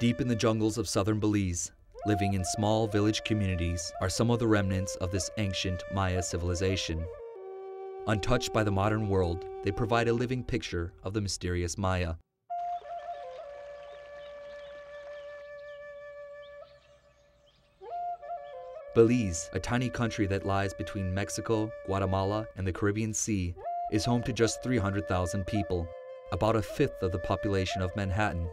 Deep in the jungles of southern Belize, living in small village communities, are some of the remnants of this ancient Maya civilization. Untouched by the modern world, they provide a living picture of the mysterious Maya. Belize, a tiny country that lies between Mexico, Guatemala, and the Caribbean Sea, is home to just 300,000 people, about a fifth of the population of Manhattan.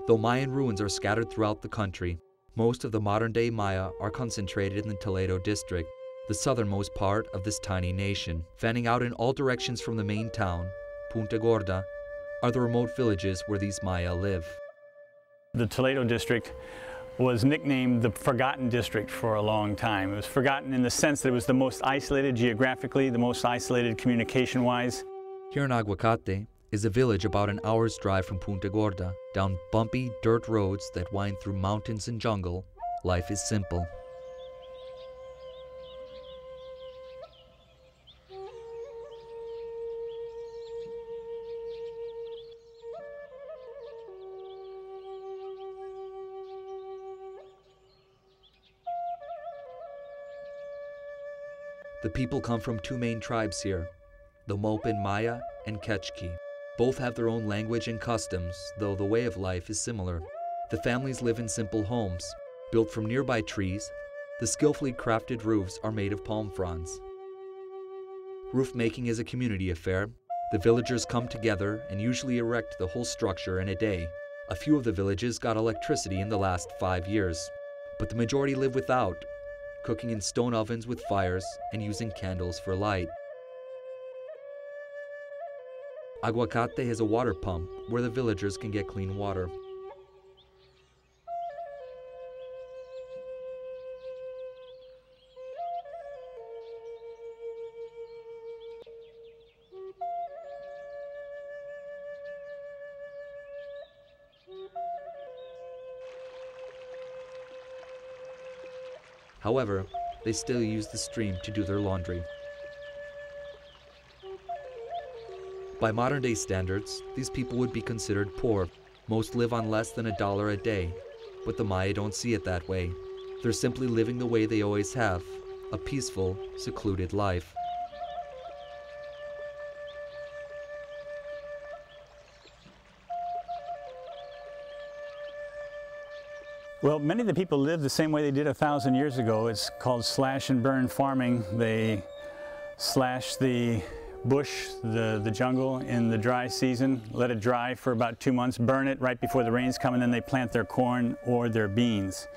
Though Mayan ruins are scattered throughout the country, most of the modern-day Maya are concentrated in the Toledo district, the southernmost part of this tiny nation. Fanning out in all directions from the main town, Punta Gorda, are the remote villages where these Maya live. The Toledo district was nicknamed the Forgotten District for a long time. It was forgotten in the sense that it was the most isolated geographically, the most isolated communication-wise. Here in Aguacate is a village about an hour's drive from Punta Gorda. Down bumpy dirt roads that wind through mountains and jungle, life is simple. The people come from two main tribes here, the Mopan Maya and Kechki. Both have their own language and customs, though the way of life is similar. The families live in simple homes, built from nearby trees. The skillfully crafted roofs are made of palm fronds. Roof making is a community affair. The villagers come together and usually erect the whole structure in a day. A few of the villages got electricity in the last 5 years, but the majority live without, cooking in stone ovens with fires and using candles for light. Aguacate has a water pump where the villagers can get clean water. However, they still use the stream to do their laundry. By modern-day standards, these people would be considered poor. Most live on less than $1 a day, but the Maya don't see it that way. They're simply living the way they always have, a peaceful, secluded life. Well, many of the people live the same way they did 1,000 years ago. It's called slash and burn farming. They slash the bush, the jungle in the dry season, let it dry for about 2 months, burn it right before the rains come, and then they plant their corn or their beans.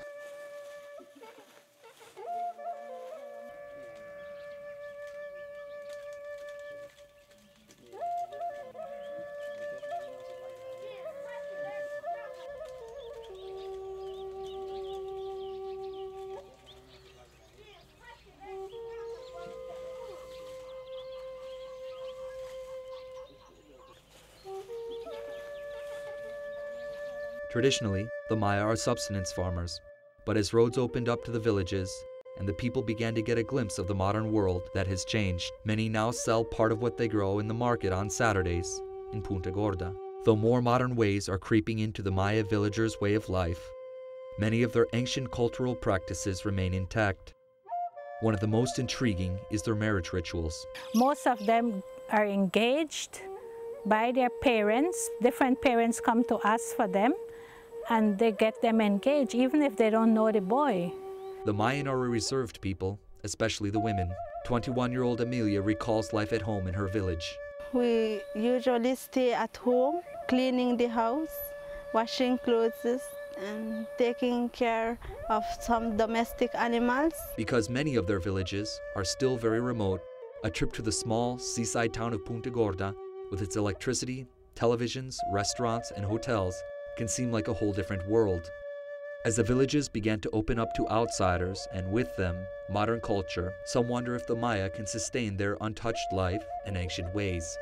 Traditionally, the Maya are subsistence farmers, but as roads opened up to the villages and the people began to get a glimpse of the modern world, that has changed. Many now sell part of what they grow in the market on Saturdays in Punta Gorda. Though more modern ways are creeping into the Maya villagers' way of life, many of their ancient cultural practices remain intact. One of the most intriguing is their marriage rituals. Most of them are engaged by their parents. Different parents come to us for them, and they get them engaged, even if they don't know the boy. The Mayan are a reserved people, especially the women. 21-year-old Amelia recalls life at home in her village. We usually stay at home, cleaning the house, washing clothes, and taking care of some domestic animals. Because many of their villages are still very remote, a trip to the small seaside town of Punta Gorda, with its electricity, televisions, restaurants, and hotels, can seem like a whole different world. As the villages began to open up to outsiders, and with them, modern culture, some wonder if the Maya can sustain their untouched life and ancient ways.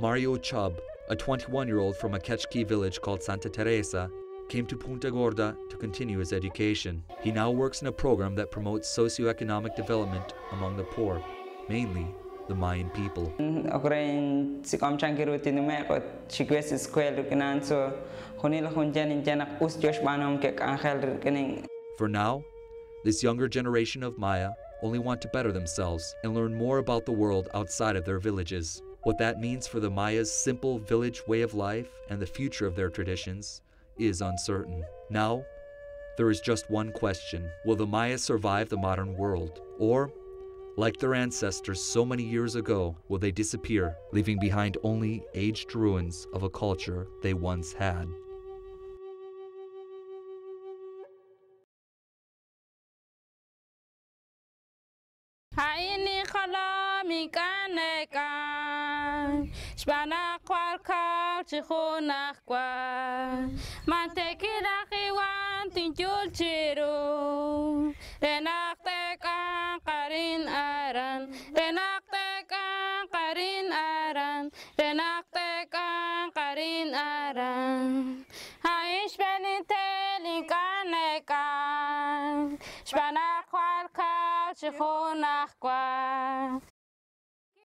Mario Chubb, a 21-year-old from a Kechki village called Santa Teresa, came to Punta Gorda to continue his education. He now works in a program that promotes socioeconomic development among the poor, mainly the Mayan people. For now, this younger generation of Maya only want to better themselves and learn more about the world outside of their villages. What that means for the Maya's simple village way of life and the future of their traditions is uncertain. Now, there is just one question. Will the Maya survive the modern world? Or, like their ancestors so many years ago, will they disappear, leaving behind only aged ruins of a culture they once had? Haini khalami kanekan Shbana kwalka chikhunakwa Mantekira khiwan tinjul chiru Renaktekan karin aran Renaktekan karin aran Renaktekan karin aran Haish benitelin kanekan Shbana kwalka chikhunakwa